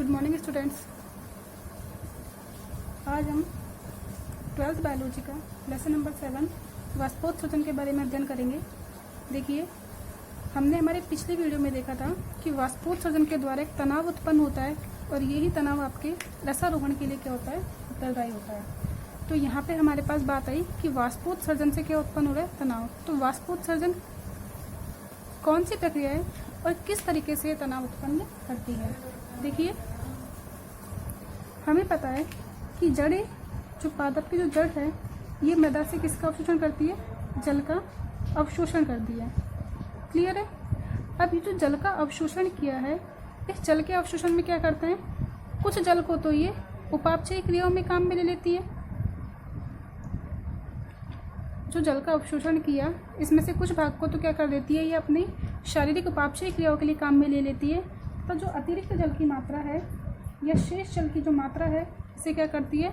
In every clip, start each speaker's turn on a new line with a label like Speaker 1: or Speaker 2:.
Speaker 1: Good morning students. आज हम 12th biology का लेसन नंबर 7 वाष्पोत्सर्जन के बारे में अध्ययन करेंगे। देखिए, हमने हमारे पिछली वीडियो में देखा था कि वाष्पोत्सर्जन के द्वारा एक तनाव उत्पन्न होता है और यही तनाव आपके रसारोहण के लिए क्या होता है, उत्तरदायी होता है। तो यहाँ पे हमारे पास बात आई कि वाष्पोत्सर्जन से क्या उत्पन्न हो रहा है, तनाव। तो वाष्पोत्सर्जन कौन सी प्रक्रिया है और किस तरीके से तनाव उत्पन्न करती है। देखिए, हमें पता है कि जड़ें, जो पादप की जो जड़ है, ये मृदा से किसका अवशोषण करती है, जल का अवशोषण करती है। क्लियर है। अब ये जो जल का अवशोषण किया है, इस जल के अवशोषण में क्या करते हैं, कुछ जल को तो ये उपापचयी क्रियाओं में काम में ले लेती है। जो जल का अवशोषण किया, इसमें से कुछ भाग को तो क्या कर देती है, ये अपनी शारीरिक उपापचयी क्रियाओं के लिए काम में ले लेती है। तो जो अतिरिक्त जल की मात्रा है या शेष जल की जो मात्रा है, इसे क्या करती है,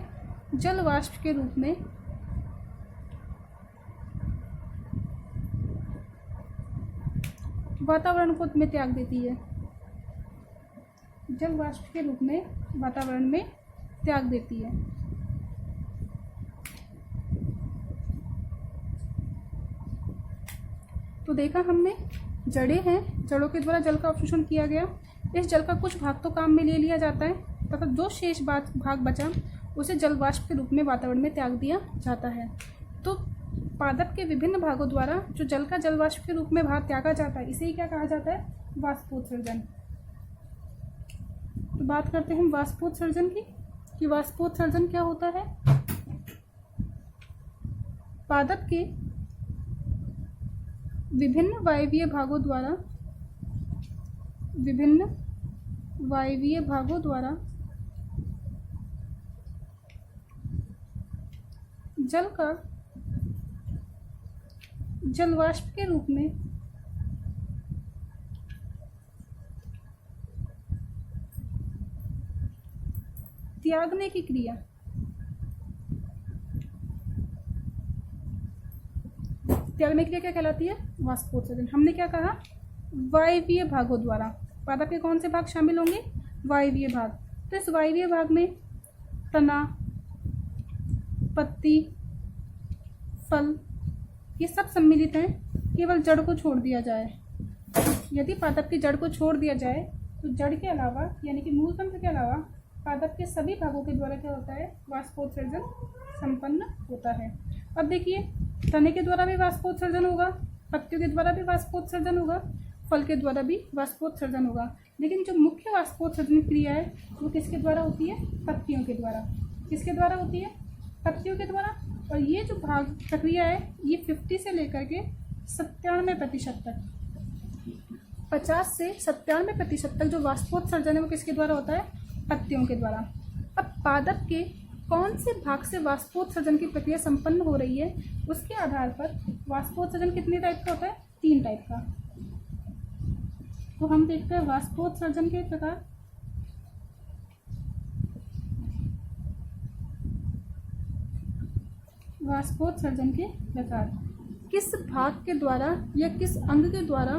Speaker 1: जल वाष्प के रूप में वातावरण को में त्याग देती है। जल वाष्प के रूप में वातावरण में त्याग देती है। तो देखा हमने, जड़ें हैं, जड़ों के द्वारा जल का अवशोषण किया गया। इस जल का कुछ भाग तो काम में ले लिया जाता है तथा जो शेष भाग बचा उसे जल वाष्प के रूप में वातावरण में त्याग दिया जाता है। तो पादप के विभिन्न भागों द्वारा जो जल का जल वाष्प के रूप में भाग त्यागा जाता है, इसे ही क्या कहा जाता है, वाष्पोत्सर्जन। तो बात करते हैं हम वाष्पोत्सर्जन की, कि वाष्पोत्सर्जन क्या होता है। पादप के विभिन्न वायवीय भागों द्वारा जल का जल वाष्प के रूप में त्यागने की क्रिया, क्या कहलाती है, वाष्पोत्सर्जन। हमने क्या कहा, वायवीय भागों द्वारा। पादप के कौन से भाग शामिल होंगे, वायवीय भाग। तो इस वायवीय भाग में तना, पत्ती, फल, ये सब सम्मिलित हैं। केवल जड़ को छोड़ दिया जाए, यदि पादप की जड़ को छोड़ दिया जाए तो जड़ के अलावा यानी कि मूल तंत्र के अलावा पादप के सभी भागों के द्वारा क्या होता है, वाष्पोत्सर्जन संपन्न होता है। अब देखिए, तने के द्वारा भी वाष्पोत्सर्जन होगा, पत्तियों के द्वारा भी वाष्पोत्सर्जन होगा, फल के द्वारा भी वाष्पोत्सर्जन होगा। लेकिन जो मुख्य वाष्पोत्सर्जन क्रिया है वो किसके द्वारा होती है, पत्तियों के द्वारा। किसके द्वारा होती है, पत्तियों के द्वारा। और ये जो भाग प्रक्रिया है, ये 50 से लेकर के 97% तक, 50 से 97% तक जो वाष्पोत्सर्जन है वो किसके द्वारा होता है, पत्तियों के द्वारा। अब पादप के कौन से भाग से वाष्पोत्सर्जन की प्रक्रिया संपन्न हो रही है, उसके आधार पर वाष्पोत्सर्जन कितने टाइप का होता है, 3 टाइप का। तो हम देखते हैं वाष्पोत्सर्जन के प्रकार। वाष्पोत्सर्जन के प्रकार, किस भाग के द्वारा या किस अंग के द्वारा,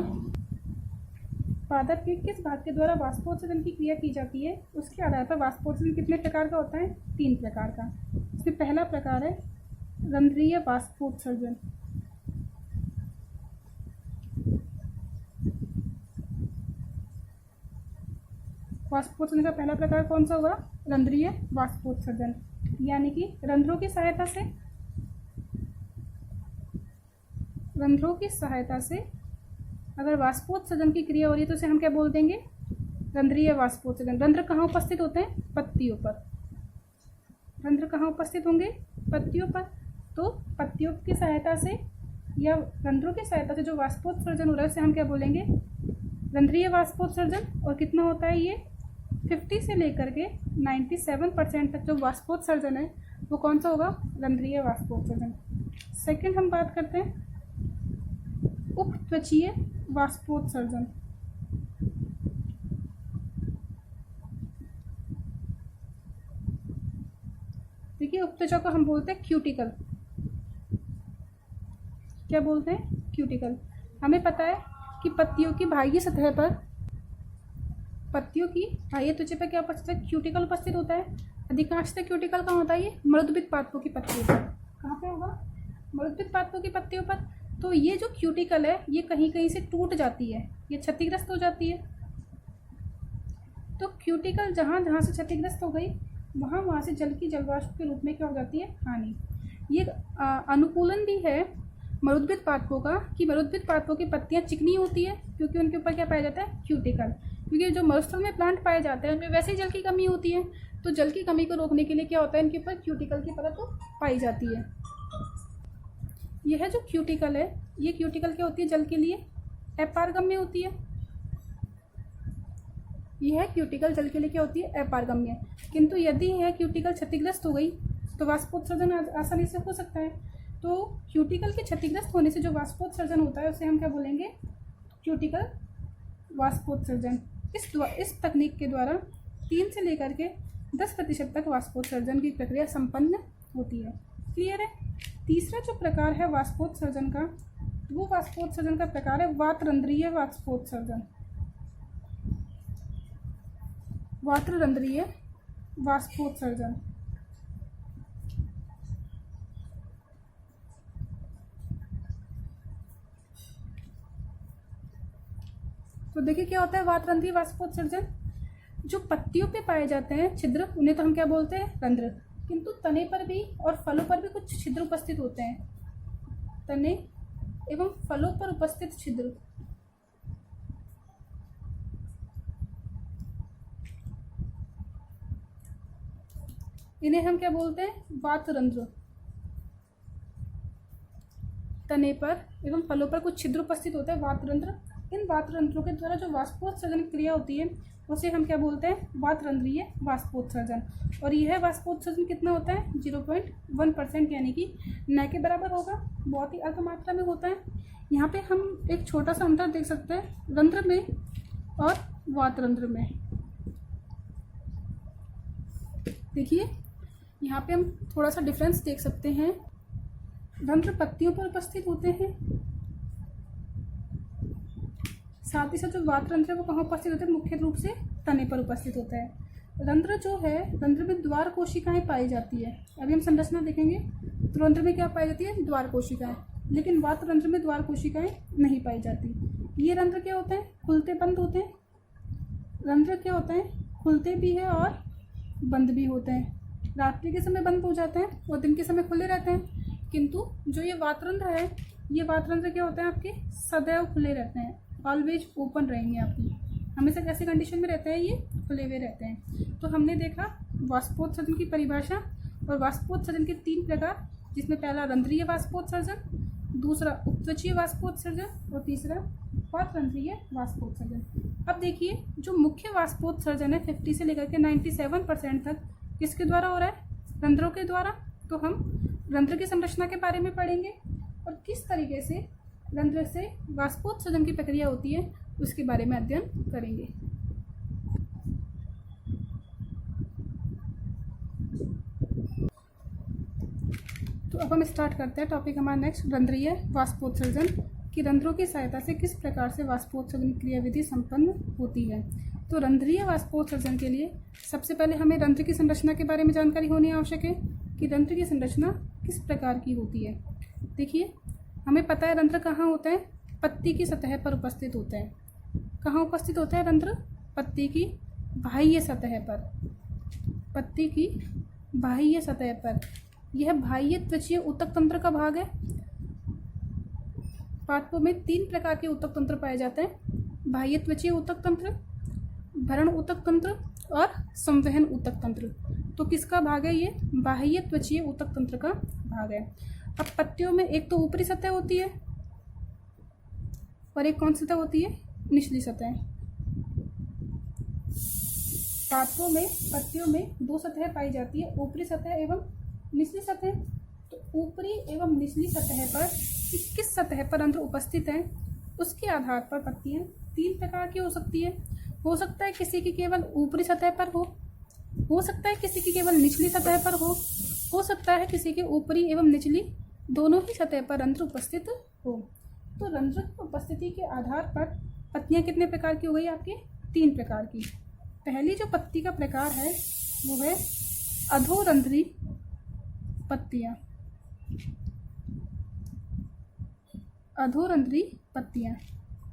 Speaker 1: पादप के किस भाग के द्वारा वाष्पोत्सर्जन की क्रिया की जाती है, उसके आधार पर वाष्पोत्सर्जन कितने प्रकार का होता है, 3 प्रकार का। इसमें पहला प्रकार है रंध्रीय वाष्पोत्सर्जन। वाष्पोत्सर्जन का पहला प्रकार कौन सा होगा, रंध्रीय वाष्पोत्सर्जन। यानी कि रंध्रों की सहायता से अगर वाष्पोत्सर्जन की क्रिया हो रही है तो उसे हम क्या बोल देंगे, रंध्रीय वाष्पोत्सर्जन। रंध्र कहाँ उपस्थित होते हैं, पत्तियों पर। रंध्र कहाँ उपस्थित होंगे, पत्तियों पर। तो पत्तियों की सहायता से या रंध्रों की सहायता से जो वाष्पोत्सर्जन हो रहा है उसे हम क्या बोलेंगे, रंध्रीय वाष्पोत्सर्जन। और कितना होता है ये, 50 से लेकर के 97% तक जो वाष्पोत्सर्जन है वो कौन सा होगा, रंध्रीय वाष्पोत्सर्जन। सेकंड हम बात करते हैं उपत्वचीय वाष्पोत्सर्जन। देखिए, उपत्वचा को हम बोलते हैं क्यूटिकल। क्या बोलते हैं, क्यूटिकल। हमें पता है कि पत्तियों की बाह्य सतह पर पत्तियों की बाह्य त्वचा पर क्या उपस्थित है? क्यूटिकल उपस्थित होता है। अधिकांशतः क्यूटिकल कहाँ होता है? ये मृदुबित पादपों की पत्तियों पर। कहाँ पे होगा? मृदुबित पादपों की पत्तियों पर। तो ये जो क्यूटिकल है ये कहीं कहीं से टूट जाती है, ये क्षतिग्रस्त हो जाती है। तो क्यूटिकल जहाँ जहाँ से क्षतिग्रस्त हो गई वहाँ से जल की जलवाष्प के रूप में क्या हो जाती है? हानि। ये अनुकूलन भी है मरुद्भिद पादपों का कि मरुद्भिद पादपों की पत्तियां चिकनी होती है क्योंकि उनके ऊपर क्या पाया जाता है? क्यूटिकल। क्योंकि जो मरुस्थल में प्लांट पाए जाते हैं उनमें वैसे ही जल की कमी होती है, तो जल की कमी को रोकने के लिए क्या होता है? इनके ऊपर क्यूटिकल की परत तो पाई जाती है। यह जो क्यूटिकल है ये क्यूटिकल क्या होती है? जल के लिए अपारगम्य होती है। यह क्यूटिकल जल के लिए क्या होती है? अपारगम्य। किंतु यदि यह क्यूटिकल क्षतिग्रस्त हो गई तो वाष्पोत्सर्जन आसानी से हो सकता है। तो क्यूटिकल के क्षतिग्रस्त होने से जो वाष्पोत्सर्जन होता है उसे हम क्या बोलेंगे? क्यूटिकल वाष्पोत्सर्जन। इस तकनीक के द्वारा 3 से लेकर के 10% तक वाष्पोत्सर्जन की प्रक्रिया संपन्न होती है। क्लियर है? तीसरा जो प्रकार है वाष्पोत्सर्जन का, वो वाष्पोत्सर्जन का प्रकार है वातरंध्रीय वाष्पोत्सर्जन। वातरंध्रीय वाष्पोत्सर्जन। तो देखिए क्या होता है वातरंध्रीय वाष्पोत्सर्जन? जो पत्तियों पे पाए जाते हैं छिद्र उन्हें तो हम क्या बोलते हैं? रंध्र। किंतु तने पर भी और फलों पर भी कुछ छिद्र उपस्थित होते हैं। तने एवं फलों पर उपस्थित छिद्र इन्हें हम क्या बोलते हैं? वातरंध्र। तने पर एवं फलों पर कुछ छिद्र उपस्थित होते हैं, वातरंध्र। इन वातरंध्रों के द्वारा जो वाष्पोत्सर्जन क्रिया होती है उसे हम क्या बोलते हैं? वातरंध्रीय वाष्पोत्सर्जन। और यह वाष्पोत्सर्जन कितना होता है? 0.1%, यानी कि न के बराबर होगा, बहुत ही अल्प मात्रा में होता है। यहाँ पे हम एक छोटा सा अंतर देख सकते हैं रंध्र में और वातरंध्र में। देखिए यहाँ पे हम थोड़ा सा डिफरेंस देख सकते हैं। रंध्र पत्तियों पर उपस्थित होते हैं, साथ ही साथ जो वातरंध्र है वो कहाँ उपस्थित होते हैं? मुख्य रूप से तने पर उपस्थित होता है। रंध्र जो है, रंध्र में द्वार कोशिकाएं पाई जाती है। अभी हम संरचना देखेंगे तो रंध्र में क्या पाई जाती है? द्वार कोशिकाएं। लेकिन वातरंध्र में द्वार कोशिकाएं नहीं पाई जाती। ये रंध्र क्या होते हैं? खुलते बंद होते हैं। रंध्र क्या होते हैं? खुलते भी है और बंद भी होते हैं। रात्रि के समय बंद हो जाते हैं और दिन के समय खुले रहते हैं। किंतु जो ये वातरंध्र है, ये वातरंध्र क्या होते हैं? आपके सदैव खुले रहते हैं, ऑलवेज ओपन रहेंगे आपकी। हमेशा कैसे कंडीशन में रहते हैं? ये खुले हुए रहते हैं। तो हमने देखा वाष्पोत्सर्जन की परिभाषा और वाष्पोत्सर्जन के 3 प्रकार, जिसमें पहला रंध्रीय वाष्पोत्सर्जन, दूसरा उपत्वचीय वाष्पोत्सर्जन और तीसरा वातरंध्रीय वाष्पोत्सर्जन। अब देखिए जो मुख्य वाष्पोत्सर्जन है 50 से लेकर के 97% तक किसके द्वारा हो रहा है? रंध्रों के द्वारा। तो हम रंध्र की संरचना के बारे में पढ़ेंगे और किस तरीके से रंध्र से वाष्पोत्सर्जन की प्रक्रिया होती है उसके बारे में अध्ययन करेंगे। तो अब हम स्टार्ट करते हैं टॉपिक हमारा नेक्स्ट, रंध्रीय वाष्पोत्सर्जन, कि रंध्रों की सहायता से किस प्रकार से वाष्पोत्सर्जन क्रियाविधि संपन्न होती है। तो रंध्रीय वाष्पोत्सर्जन के लिए सबसे पहले हमें रंध्र की संरचना के बारे में जानकारी होनी आवश्यक है कि रंध्र की संरचना किस प्रकार की होती है। देखिए हमें पता है रंध्र कहाँ होता है? पत्ती की सतह पर उपस्थित होता है। कहाँ उपस्थित होता है रंध्र? पत्ती की बाह्य सतह पर। पत्ती की बाह्य सतह पर। यह बाह्य त्वचीय ऊतक तंत्र का भाग है। पादपों में 3 प्रकार के ऊतक तंत्र पाए जाते हैं: बाह्य त्वचीय ऊतक तंत्र, भरण ऊतक तंत्र और संवहन ऊतक तंत्र। तो किसका भाग है ये? बाह्य त्वचीय ऊतक तंत्र का भाग है। अब पत्तियों में एक तो ऊपरी सतह होती है और एक कौन सतह होती है? निचली सतह। पादपों में, पत्तियों में 2 सतह पाई जाती है, ऊपरी सतह एवं निचली सतह। तो ऊपरी एवं निचली सतह पर किस सतह पर रंध्र उपस्थित है उसके आधार पर पत्तियां 3 प्रकार की हो सकती है। हो सकता है किसी की केवल ऊपरी सतह पर हो सकता है किसी की केवल निचली सतह पर हो सकता है किसी के ऊपरी एवं निचली दोनों ही सतह पर रंध्र उपस्थित हो। तो रंध्र की उपस्थिति के आधार पर पत्तियां कितने प्रकार की हो गई आपके? 3 प्रकार की। पहली जो पत्ती का प्रकार है वो है अधोरंध्री पत्तियां। अधोरंध्री पत्तियां,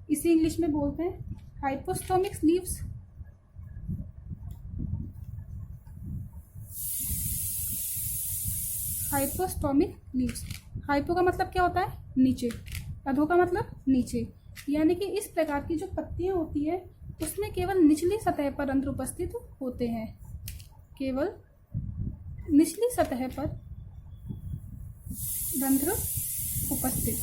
Speaker 1: इसे इंग्लिश में बोलते हैं हाइपोस्टोमिक लीव्स। हाइपोस्टोमिक लीव्स। हाइपो का मतलब क्या होता है? नीचे। अधो का मतलब नीचे। यानी कि इस प्रकार की जो पत्तियां होती है उसमें केवल निचली सतह पर रंध्र उपस्थित होते हैं। केवल निचली सतह पर रंध्र उपस्थित।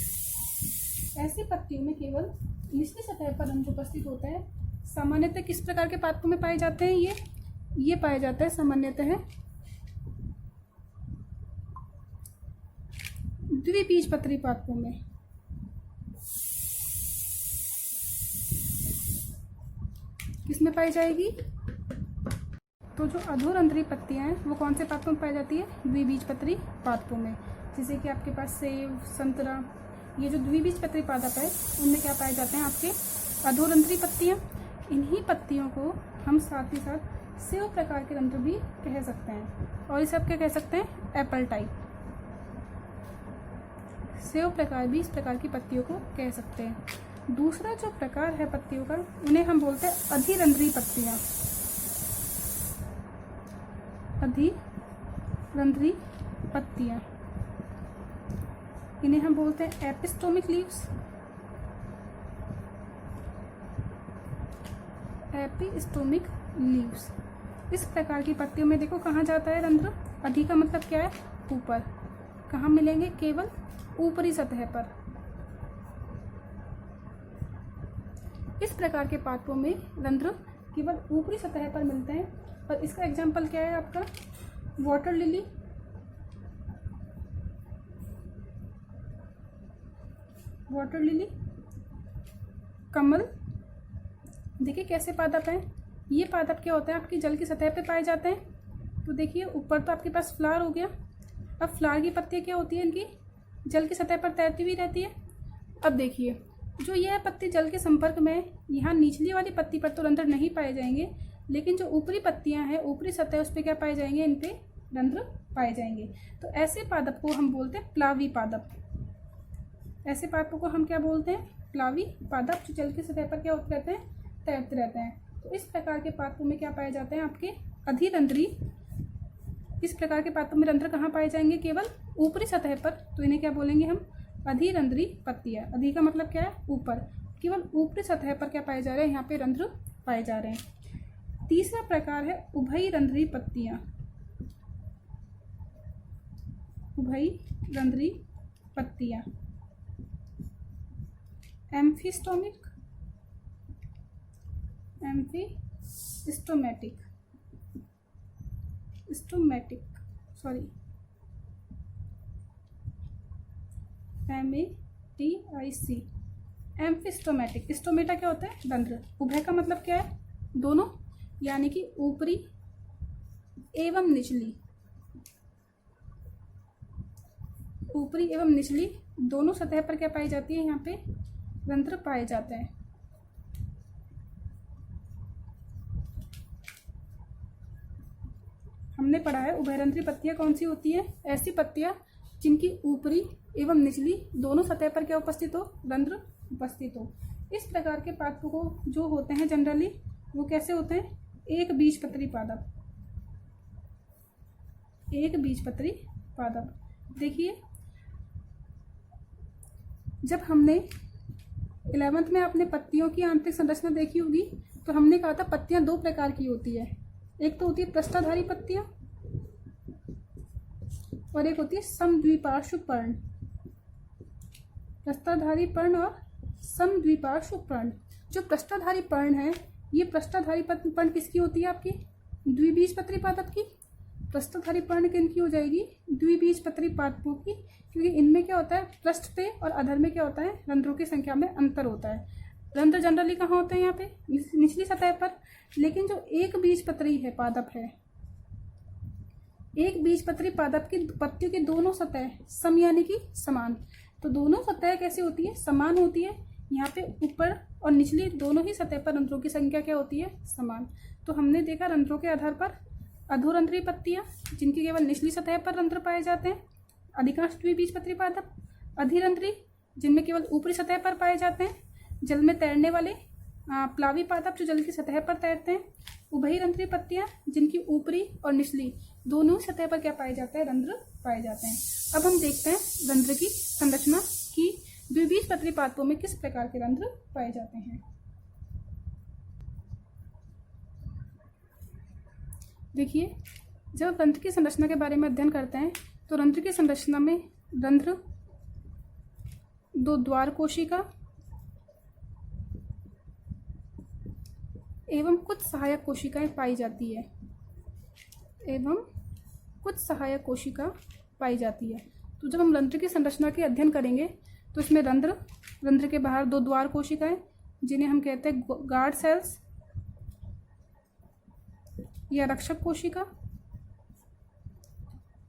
Speaker 1: ऐसी पत्तियों में केवल निचली सतह पर रंध्र उपस्थित होता है। सामान्यतः किस प्रकार के पादपों में पाए जाते हैं? ये पाया जाता है सामान्यतः द्विबीजपत्री पादपों में। किसमें पाई जाएगी? तो जो अधोरंध्री पत्तियां हैं वो कौन से पादपों में पाई जाती है? द्विबीजपत्री पादपों में। जैसे कि आपके पास सेब, संतरा, ये जो द्विबीजपत्री पादप है उनमें क्या पाए जाते हैं? आपके अधोरंध्री पत्तियां। इन्हीं पत्तियों को हम साथ ही साथ सेव प्रकार के रंध्र भी कह सकते हैं। और इसे आप क्या कह सकते हैं? Apple type. सेव प्रकार भी इस प्रकार की पत्तियों को कह सकते हैं। दूसरा जो प्रकार है पत्तियों का उन्हें हम बोलते हैं अधिरंध्री पत्तियां। अधिरंध्री पत्तियां, इन्हें हम बोलते हैं एपिस्टोमिक लीव्स। एपिस्टोमिक लीव्स। इस प्रकार की पत्तियों में देखो कहाँ जाता है रंध्र? अधि का मतलब क्या है? ऊपर। कहाँ मिलेंगे? केवल ऊपरी सतह पर। इस प्रकार के पादपों में रंध्र केवल ऊपरी सतह पर मिलते हैं। और इसका एग्जाम्पल क्या है आपका? वाटर लिली, वाटर लिली, कमल। देखिए कैसे पादप हैं। ये पादप क्या होते हैं? आपकी जल की सतह पे पाए जाते हैं। तो देखिए ऊपर तो आपके पास फ्लावर हो गया। अब फ्लावर की पत्तियां क्या होती है? इनकी जल की सतह पर तैरती हुई रहती है। अब देखिए जो यह पत्ती जल के संपर्क में, यहाँ निचली वाली पत्ती पर तो रंध्र नहीं पाए जाएंगे, लेकिन जो ऊपरी पत्तियां हैं, ऊपरी सतह, उस पर क्या पाए जाएंगे? इन पे रंध्र पाए जाएंगे। तो ऐसे पादप को हम बोलते हैं प्लावी पादप। ऐसे पादपों को हम क्या बोलते हैं? प्लावी पादप, जो जल की सतह पर क्या होते रहते हैं? तैरते रहते हैं। तो इस प्रकार के पादपों में क्या पाए जाते हैं? आपके अधिरंध्री। इस प्रकार के पादपों में रंध्र कहाँ पाए जाएंगे? केवल ऊपरी सतह पर। तो इन्हें क्या बोलेंगे हम? अधिरंध्री पत्तियां। अधि का मतलब क्या है? ऊपर। केवल ऊपरी सतह पर क्या पाए जा रहे हैं? यहाँ पे रंध्र पाए जा रहे हैं। तीसरा प्रकार है उभयरंध्री पत्तियां। उभयरंध्री पत्तियां। एम्फिस्टोमिक, एम्फिस्टोमेटिक, स्टोमेटिक, सॉरी, MATIC, एम्फिस्टोमेटिक। स्टोमेटा क्या होता है? रंध्र। उभय का मतलब क्या है? दोनों, यानी कि ऊपरी एवं निचली। ऊपरी एवं निचली दोनों सतह पर क्या पाई जाती है? यहाँ पे रंध्र पाए जाते हैं। हमने पढ़ा है उभयरंध्री पत्तियां कौन सी होती है? ऐसी पत्तियां जिनकी ऊपरी एवं निचली दोनों सतह पर क्या उपस्थित हो? रंध्र उपस्थित हो। इस प्रकार के पादपों को जो होते हैं जनरली वो कैसे होते हैं? एक बीजपत्री पादप। एक बीजपत्री पादप। देखिए जब हमने 11th में अपने पत्तियों की आंतरिक संरचना देखी होगी तो हमने कहा था पत्तियां 2 प्रकार की होती है। एक तो होती है पृष्ठधारी पत्तियां और एक होती है समद्विपार्श्व पर्ण। पृष्ठधारी पर्ण और समद्विपार्श्व पर्ण। जो पृष्ठधारी पर्ण है, ये पृष्ठधारी पर्ण किसकी होती है? आपकी द्विबीजपत्री पादप की। पृष्ठधारी पर्ण किनकी हो जाएगी? द्विबीजपत्री पादपों की, क्योंकि इनमें क्या होता है? पृष्ठ पे और अधर में क्या होता है? रंध्रों की संख्या में अंतर होता है। रंध्र जनरली कहाँ होते हैं? यहाँ पे निचली सतह पर। लेकिन जो एक बीजपत्री है पादप है, एक बीजपत्री पादप की पत्तियों की दोनों सतह सम यानी कि समान। तो दोनों सतह कैसी होती है? समान होती है। यहाँ पे ऊपर और निचली दोनों ही सतह पर रंध्रों की संख्या क्या होती है, समान। तो हमने देखा रंध्रों के आधार पर अधोरंध्रीय पत्तियाँ जिनकी केवल निचली सतह पर रंध्र पाए जाते हैं, अधिकांश द्विबीजपत्री पादप, अधिरंध्री जिनमें केवल ऊपरी सतह पर पाए जाते हैं, जल में तैरने वाले प्लावी पादप जो जल की सतह पर तैरते हैं, उभयरंध्रीय पत्तियाँ जिनकी ऊपरी और निचली दोनों सतह पर क्या पाए जाते हैं, रंध्र पाए जाते हैं। अब हम देखते हैं रंध्र की संरचना की द्विबीजपत्री पादपों में किस प्रकार के रंध्र पाए जाते हैं। देखिए, जब रंध्र की संरचना के बारे में अध्ययन करते हैं तो रंध्र की संरचना में रंध्र, दो द्वार कोशिका एवं कुछ सहायक कोशिकाएं पाई जाती है, तो जब हम रंध्र की संरचना के अध्ययन करेंगे तो इसमें रंध्र के बाहर दो द्वार कोशिकाएं जिन्हें हम कहते हैं गार्ड सेल्स या रक्षक कोशिका,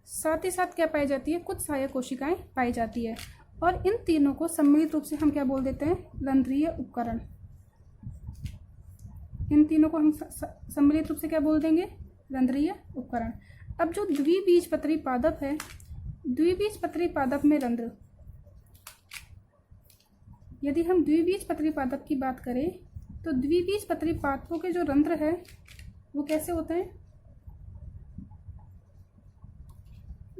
Speaker 1: साथ ही साथ क्या पाई जाती है, कुछ सहायक कोशिकाएं पाई जाती है। और इन तीनों को सम्मिलित रूप से हम क्या बोल देते हैं, रंध्रीय उपकरण। इन तीनों को हम सम्मिलित रूप से क्या बोल देंगे, रंध्रीय उपकरण। अब जो द्विबीजपत्री पादप है, द्विबीजपत्री पादप में रंध्र, यदि हम द्विबीजपत्री पादप की बात करें तो द्विबीजपत्री पादपों के जो रंध्र है वो कैसे होते हैं,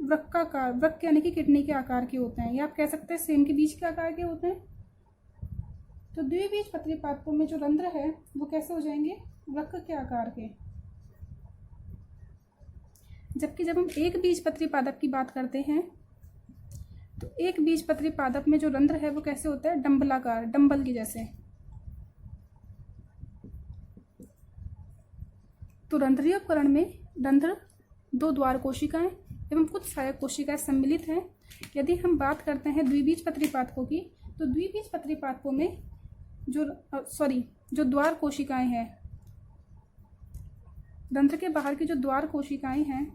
Speaker 1: वृक्काकार, वृक्क यानी कि किडनी के आकार के होते हैं, या आप कह सकते हैं सेम के बीज के आकार के होते हैं। तो द्विबीजपत्री पादपों में जो रंध्र है वो कैसे हो जाएंगे, वृक्क के आकार के। जबकि जब हम एक बीजपत्री पादप की बात करते हैं तो एक बीजपत्री पादप में जो रंध्र है वो कैसे होता है, डंबलाकार, डंबल की जैसे। तो रंध्रीय उपकरण में रंध्र, दो द्वार कोशिकाएं एवं कुछ सहायक कोशिकाएं सम्मिलित हैं। यदि हम बात करते हैं द्विबीजपत्री पादपों की तो द्विबीजपत्री पादपों में जो द्वार कोशिकाएं हैं, रंध्र के बाहर की जो द्वार कोशिकाएं हैं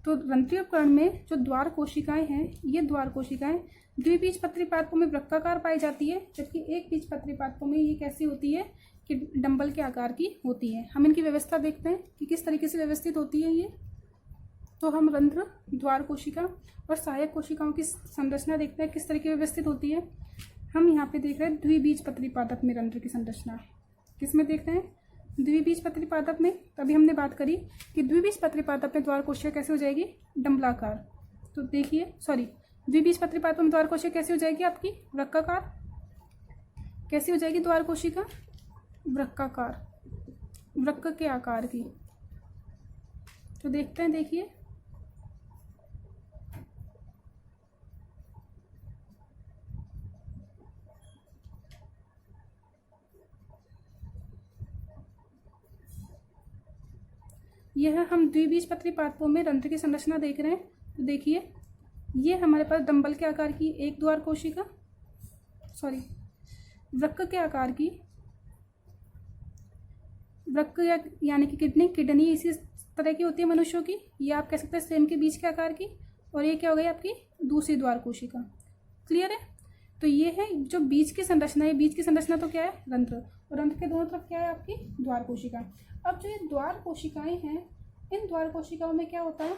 Speaker 1: तो रंध्रीय उपकरण में जो द्वार कोशिकाएं हैं, ये द्वार कोशिकाएं द्विबीजपत्री पादपों में वृक्काकार पाई जाती है, जबकि एक बीजपत्री पादपों में ये कैसी होती है कि डंबल के आकार की होती है। हम इनकी व्यवस्था देखते हैं कि किस तरीके से व्यवस्थित होती है ये। तो हम रंध्र, द्वार कोशिका और सहायक कोशिकाओं की संरचना देखते हैं किस तरीके व्यवस्थित होती है। हम यहाँ पे देख रहे हैं द्विबीजपत्री पादप में रंध्र की संरचना। किस में देख रहे हैं, द्विबीजपत्री पादप में। तभी हमने बात करी कि द्विबीजपत्री पादप में द्वार कोशिका कैसे हो जाएगी, डंबलाकार। तो देखिए, द्विबीजपत्री पादप में द्वार कोशिका कैसी हो जाएगी आपकी, वृक्काकार। कैसी हो जाएगी द्वार कोशिका, वृक्काकार, वृक्क के आकार की। तो देखते हैं, देखिए यह हम द्विबीजपत्री पादपों में रंध्र की संरचना देख रहे हैं। तो देखिए, ये हमारे पास डंबल के आकार की एक द्वार कोशिका, वृक्क के आकार की, वृक्क यानी कि किडनी इसी तरह की होती है मनुष्यों की, ये आप कह सकते हैं सेम के बीज के आकार की। और ये क्या हो गई आपकी दूसरी द्वार कोशिका। क्लियर है। तो ये है जो बीज की संरचना है। बीज की संरचना तो क्या है, रंध्र, और रंध्र के दोनों तरफ क्या है आपकी द्वार कोशिका। अब जो ये द्वार कोशिकाएं हैं, इन द्वार कोशिकाओं में क्या होता है,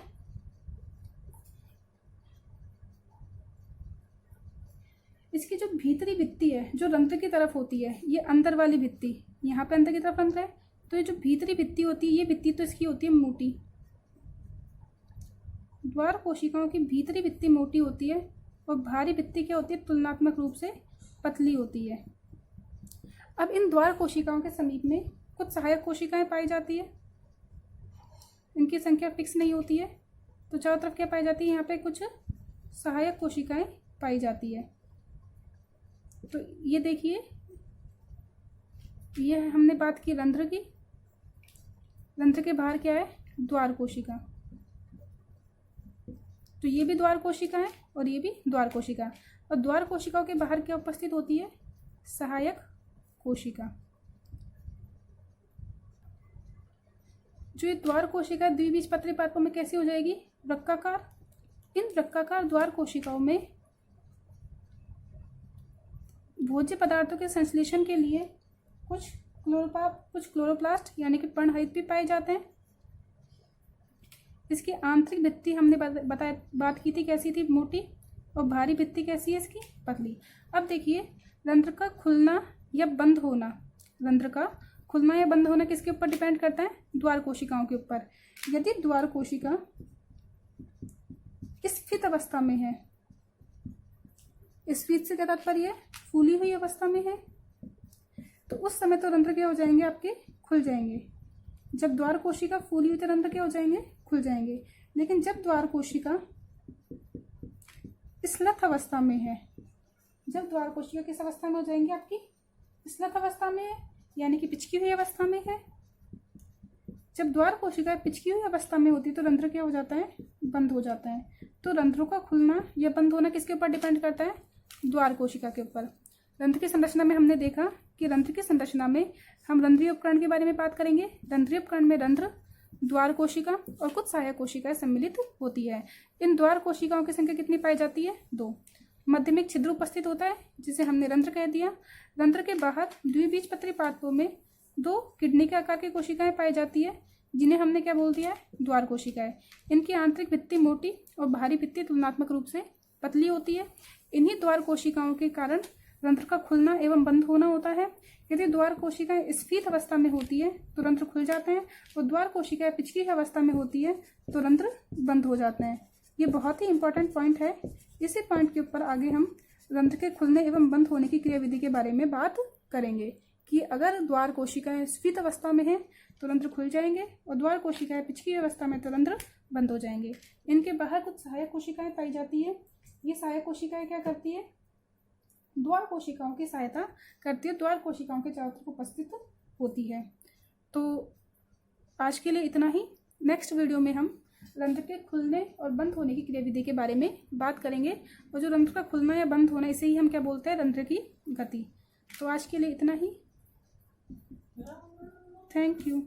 Speaker 1: इसकी जो भीतरी भित्ति है जो रंध्र की तरफ होती है, ये अंदर वाली भित्ति, यहाँ पे अंदर की तरफ रंध्र है, तो ये जो भीतरी भित्ति होती है, ये भित्ति तो इसकी होती है मोटी। द्वार कोशिकाओं की भीतरी भित्ति मोटी होती है और बाहरी भित्ति क्या होती है, तुलनात्मक रूप से पतली होती है। अब इन द्वार कोशिकाओं के समीप में कुछ सहायक कोशिकाएं पाई जाती है। इनकी संख्या फिक्स नहीं होती है, तो चारों तरफ क्या पाई जाती है, यहाँ पे कुछ सहायक कोशिकाएं पाई जाती है। तो ये देखिए, ये हमने बात की रंध्र की। रंध्र के बाहर क्या है, द्वार कोशिका। तो ये भी द्वार कोशिका है और ये भी द्वार कोशिका। और द्वार कोशिकाओं के बाहर क्या उपस्थित होती है, सहायक कोशिका। जो ये द्वार कोशिका द्विबीजपत्री पादपों में कैसी हो जाएगी, वृक्काकार। इन वृक्काकार द्वार कोशिकाओं में भोज्य पदार्थों के संश्लेषण के लिए कुछ क्लोरोप्लास्ट यानी कि पर्णरहित भी पाए जाते हैं। इसकी आंतरिक भित्ति हमने बात की थी कैसी थी, मोटी, और बाहरी भित्ति कैसी है इसकी, पतली। अब देखिए रंध्र का खुलना या बंद होना, रंध्र का खुलना या बंद होना किसके ऊपर डिपेंड करता है, द्वार कोशिकाओं के ऊपर। यदि द्वार कोशिका स्फीत अवस्था में है, स्फीत से क्या तात्पर्य है, फूली हुई अवस्था में है, तो उस समय तो रंध्र क्या हो जाएंगे, आपके खुल जाएंगे। जब द्वार कोशिका फूली हुई तो रंध्र क्या हो जाएंगे, खुल जाएंगे। लेकिन जब द्वार कोशिका स्लथ अवस्था में है, जब द्वार कोशिका किस अवस्था में हो जाएंगे, आपकी स्लथ अवस्था में है, यानी कि पिचकी हुई अवस्था में है। जब द्वार कोशिका पिचकी हुई अवस्था में होती है तो रंध्र क्या हो जाता है, बंद हो जाता है। तो रंध्रों का खुलना या बंद होना किसके ऊपर डिपेंड करता है, द्वार कोशिका के ऊपर। रंध्र की संरचना में हमने देखा कि रंध्र की संरचना में हम रंध्रीय उपकरण के बारे में बात करेंगे। रंध्रीय उपकरण में रंध्र, द्वार कोशिका और कुछ सहायक कोशिकाएं सम्मिलित होती है। इन द्वार कोशिकाओं की संख्या कितनी पाई जाती है, 2। मध्य में एक छिद्र उपस्थित होता है जिसे हमने रंध्र कह दिया। रंध्र के बाहर द्विबीजपत्री पादपों में 2 किडनी के आकार की कोशिकाएं पाई जाती है जिन्हें हमने क्या बोल दिया है, द्वार कोशिकाएं। इनकी आंतरिक भित्ति मोटी और बाहरी भित्ति तुलनात्मक रूप से पतली होती है। इन्हीं द्वार कोशिकाओं के कारण रंध्र का खुलना एवं बंद होना होता है। यदि द्वार कोशिकाएं स्फीत अवस्था में होती है तो रंध्र खुल जाते हैं, और द्वार कोशिकाएं पिचकी अवस्था में होती है तो रंध्र बंद हो जाते हैं। ये बहुत ही इंपॉर्टेंट पॉइंट है। इसी पॉइंट के ऊपर आगे हम रंध्र के खुलने एवं बंद होने की क्रियाविधि के बारे में बात करेंगे कि अगर द्वार कोशिकाएं स्फीत अवस्था में हैं तो रंध्र खुल जाएंगे, और द्वार कोशिकाएं पिचकी अवस्था में तो रंध्र बंद हो जाएंगे। इनके बाहर कुछ सहायक कोशिकाएं पाई जाती है। ये सहायक कोशिकाएं क्या करती है, द्वार कोशिकाओं की सहायता करती है, द्वार कोशिकाओं के चारों तरफ उपस्थित होती है। तो आज के लिए इतना ही। नेक्स्ट वीडियो में हम रंध्र के खुलने और बंद होने की क्रियाविधि के बारे में बात करेंगे, और जो रंध्र का खुलना या बंद होना इसे ही हम क्या बोलते हैं, रंध्र की गति। तो आज के लिए इतना ही। Thank you.